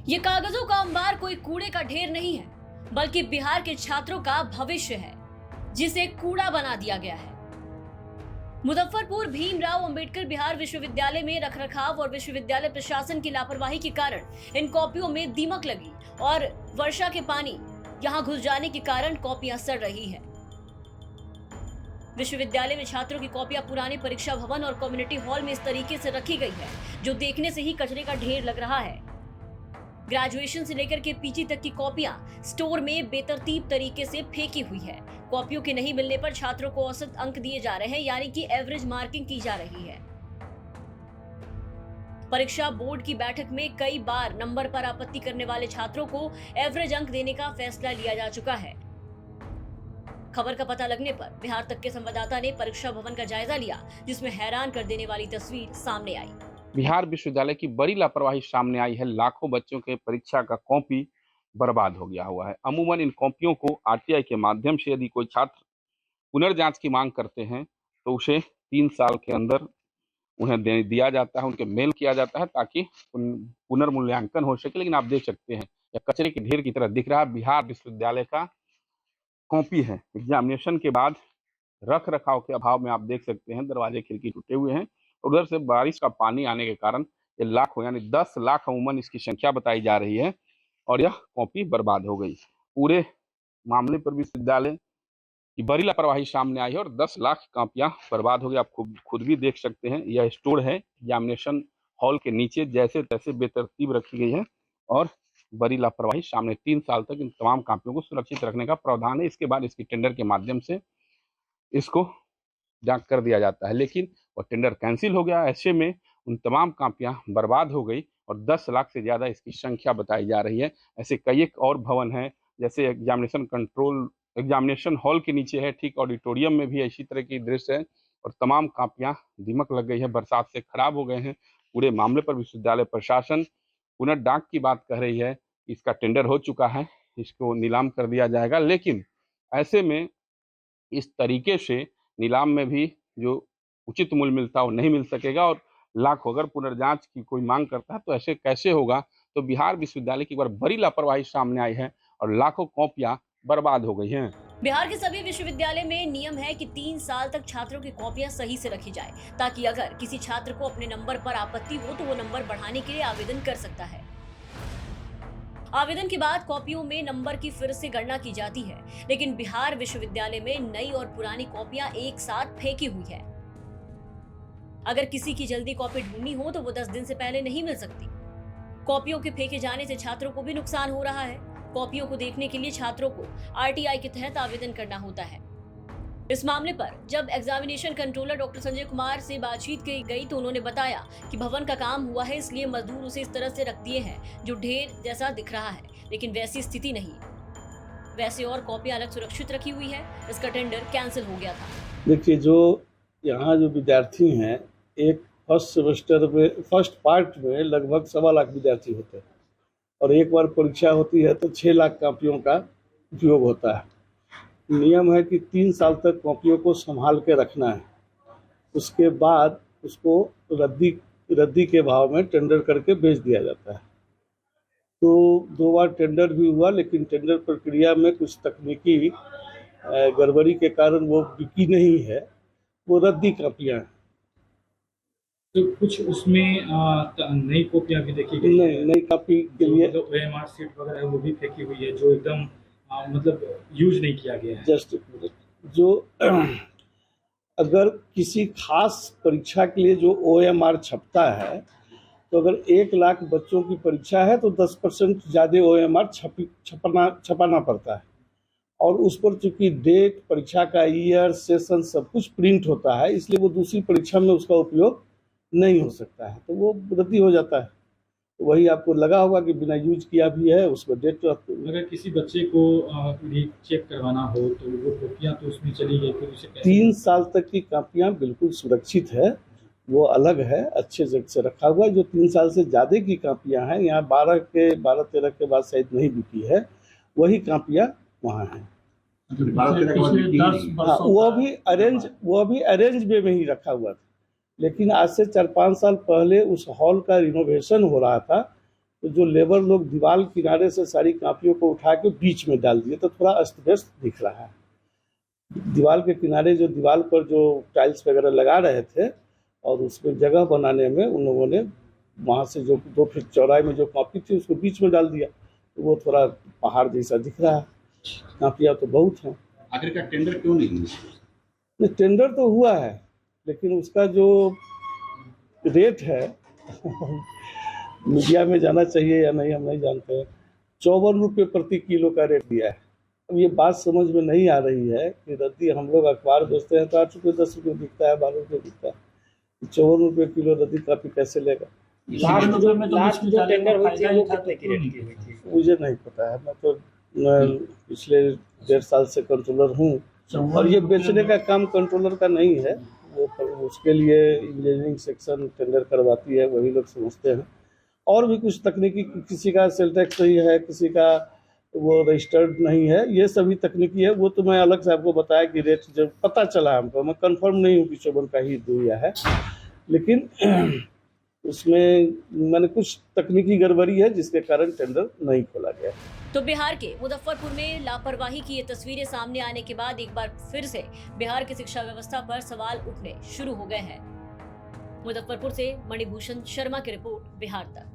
ये कागजों का अंबार कोई कूड़े का ढेर नहीं है, बल्कि बिहार के छात्रों का भविष्य है, जिसे कूड़ा बना दिया गया है। मुजफ्फरपुर भीमराव अंबेडकर बिहार विश्वविद्यालय में रखरखाव और विश्वविद्यालय प्रशासन की लापरवाही के कारण इन कॉपियों में दीमक लगी और वर्षा के पानी यहां घुस जाने के कारण कॉपियां सड़ रही है। विश्वविद्यालय में छात्रों की कॉपियां पुराने परीक्षा भवन और कम्युनिटी हॉल में इस तरीके से रखी गई है, जो देखने से ही कचरे का ढेर लग रहा है। ग्रेजुएशन से लेकर के पीजी तक की कॉपियां स्टोर में बेतरतीब तरीके से फेंकी हुई है। कॉपियों के नहीं मिलने पर छात्रों को औसत अंक दिए जा रहे हैं, यानी कि एवरेज मार्किंग की जा रही है। परीक्षा बोर्ड की बैठक में कई बार नंबर पर आपत्ति करने वाले छात्रों को एवरेज अंक देने का फैसला लिया जा चुका है। खबर का पता लगने पर बिहार तक के संवाददाता ने परीक्षा भवन का जायजा लिया, जिसमें हैरान कर देने वाली तस्वीर सामने आई। बिहार विश्वविद्यालय की बड़ी लापरवाही सामने आई है। लाखों बच्चों के परीक्षा का कॉपी बर्बाद हो गया हुआ है। अमूमन इन कॉपियों को आरटीआई के माध्यम से यदि कोई छात्र पुनर्जांच की मांग करते हैं तो उसे 3 साल के अंदर उन्हें दिया जाता है, उनके मेल किया जाता है ताकि पुनर्मूल्यांकन हो सके। लेकिन आप देख सकते हैं यह कचरे के ढेर की तरह दिख रहा है। बिहार विश्वविद्यालय का कॉपी है। एग्जामिनेशन के बाद रख रखाव के अभाव में आप देख सकते हैं दरवाजे खिड़की टूटे हुए हैं। उधर से बारिश का पानी आने के कारण ये लाखों यानी 10 लाख अमूमन इसकी संख्या बताई जा रही है और यह कॉपी बर्बाद हो गई। पूरे मामले पर विश्वविद्यालय की बड़ी लापरवाही सामने आई है और 10 लाख कॉपियां बर्बाद हो गई। आप खुद भी देख सकते हैं। यह स्टोर है एग्जामिनेशन हॉल के नीचे, जैसे तैसे बेतरतीब रखी गई है और बड़ी लापरवाही सामने। 3 साल तक इन तमाम कॉपियों को सुरक्षित रखने का प्रावधान है। इसके बाद इसकी टेंडर के माध्यम से इसको जांच कर दिया जाता है, लेकिन वो टेंडर कैंसिल हो गया। ऐसे में उन तमाम कॉपियां बर्बाद हो गई और 10 लाख से ज़्यादा इसकी संख्या बताई जा रही है। ऐसे कई एक और भवन हैं, जैसे एग्जामिनेशन हॉल के नीचे है, ठीक ऑडिटोरियम में भी इसी तरह की दृश्य है और तमाम कॉपियां दीमक लग गई है, बरसात से खराब हो गए हैं। पूरे मामले पर विश्वविद्यालय प्रशासन पुनर्डाक की बात कह रही है। इसका टेंडर हो चुका है, इसको नीलाम कर दिया जाएगा, लेकिन ऐसे में इस तरीके से नीलाम में भी जो उचित मूल्य मिलता है वो नहीं मिल सकेगा और लाखों अगर पुनर्जांच की कोई मांग करता है तो ऐसे कैसे होगा। तो बिहार विश्वविद्यालय की एक बार बड़ी लापरवाही सामने आई है और लाखों कॉपियां बर्बाद हो गई हैं। बिहार के सभी विश्वविद्यालय में नियम है कि 3 साल तक छात्रों की कॉपियां सही से रखी जाए, ताकि अगर किसी छात्र को अपने नंबर पर आपत्ति हो तो वो नंबर बढ़ाने के लिए आवेदन कर सकता है। आवेदन के बाद कॉपियों में नंबर की फिर से गणना की जाती है, लेकिन बिहार विश्वविद्यालय में नई और पुरानी कॉपियां एक साथ फेंकी हुई है। अगर किसी की जल्दी कॉपी ढूंढनी हो तो वो 10 दिन से पहले नहीं मिल सकती। कॉपियों के फेंके जाने से छात्रों को भी नुकसान हो रहा है। कॉपियों को देखने के लिए छात्रों को आरटीआई के तहत आवेदन करना होता है। इस मामले पर जब examination controller doctor Sanjay Kumar से बातचीत की गई तो उन्होंने बताया कि भवन का काम हुआ है, इसलिए मजदूर उसे इस तरह से रख दिए हैं जो ढेर जैसा दिख रहा है, लेकिन वैसी स्थिति नहीं। वैसे और कॉपियां अलग सुरक्षित रखी हुई है। इसका टेंडर कैंसिल हो गया था। देखिए, जो यहाँ जो विद्यार्थी हैं, एक फर्स्ट सेमेस्टर में फर्स्ट पार्ट में लगभग 1.25 लाख विद्यार्थी होते हैं और एक बार परीक्षा होती है तो 6 लाख कॉपियों का उपयोग होता है। नियम है कि 3 साल तक कॉपियों को संभाल के रखना है, उसके बाद उसको रद्दी के भाव में टेंडर करके बेच दिया जाता है। तो 2 बार टेंडर भी हुआ, लेकिन टेंडर प्रक्रिया में कुछ तकनीकी गड़बड़ी के कारण वो बिकी नहीं है, वो रद्दी कॉपियाँ हैं। तो कुछ उसमें नई कॉपियाँ भी देखी गई? नहीं, नई कॉपी के लिए जो OMR सीट वगैरह है वो भी फेंकी हुई है, जो एकदम मतलब यूज नहीं किया गया है। जस्ट जो अगर किसी खास परीक्षा के लिए जो OMR छपता है, तो अगर 1 लाख बच्चों की परीक्षा है तो 10% ज़्यादा OMR छपाना पड़ता है और उस पर चूँकि डेट, परीक्षा का ईयर, सेशन सब कुछ प्रिंट होता है, इसलिए वो दूसरी परीक्षा में उसका उपयोग नहीं हो सकता है, तो वो रद्दी हो जाता है। तो वही आपको लगा होगा कि बिना यूज किया भी है, उसमें डेट। अगर किसी बच्चे को चेक करवाना हो तो वो कॉपियाँ तो उसमें चली गई, फिर उसे 3 साल तक की कॉपियाँ बिल्कुल सुरक्षित है, वो अलग है, अच्छे जगह से रखा हुआ है। जो 3 साल से ज़्यादा की कॉपियाँ हैं, यहाँ 12-13 के बाद शायद नहीं बिकी है, वही कॉपियाँ वहाँ हैं। हाँ, वो भी अरेंज वे में ही रखा हुआ था, लेकिन आज से 4-5 साल पहले उस हॉल का रिनोवेशन हो रहा था, तो जो लेबर लोग दीवार किनारे से सारी कापियों को उठा के बीच में डाल दिए, तो थोड़ा अस्त व्यस्त दिख रहा है। दीवार के किनारे जो दीवार पर जो टाइल्स वगैरह लगा रहे थे और उसमें जगह बनाने में उन लोगों ने वहाँ से जो 2 फीट चौड़ाई में जो कॉपी थी उसको बीच में डाल दिया, तो वो थोड़ा पहाड़ जैसा दिख रहा है। कापियाँ तो बहुत हैं। आखिरकार टेंडर क्यों नहीं हुआ? नहीं, टेंडर तो हुआ है, लेकिन उसका जो रेट है मीडिया में जाना चाहिए या नहीं हम नहीं जानते हैं। 54 रुपये प्रति किलो का रेट दिया है। अब ये बात समझ में नहीं आ रही है कि रद्दी हम लोग अखबार बेचते हैं तो 8 रुपये 10 रुपये बिकता है, 12 रुपये बिकता है, 54 रुपये किलो रद्दी कापी कैसे लेगा? लास्ट जो टेंडर हुई थी वो कितने की रेट की हुई थी? मुझे नहीं पता है। मैं पिछले 1.5 साल से कंट्रोलर हूँ और ये बेचने का काम कंट्रोलर का नहीं है, वो उसके लिए इंजीनियरिंग सेक्शन टेंडर करवाती है, वही लोग समझते हैं। और भी कुछ तकनीकी, किसी का सेल टैक्स नहीं है, किसी का वो रजिस्टर्ड नहीं है, ये सभी तकनीकी है। वो तो मैं अलग से आपको बताया कि रेट जब पता चला हमको, मैं कंफर्म नहीं हूँ कि 54 का ही दिया है, लेकिन उसमें मैंने कुछ तकनीकी गड़बड़ी है जिसके कारण टेंडर नहीं खोला गया। तो बिहार के मुजफ्फरपुर में लापरवाही की ये तस्वीरें सामने आने के बाद एक बार फिर से बिहार की शिक्षा व्यवस्था पर सवाल उठने शुरू हो गए हैं। मुजफ्फरपुर से मणिभूषण शर्मा की रिपोर्ट, बिहार तक।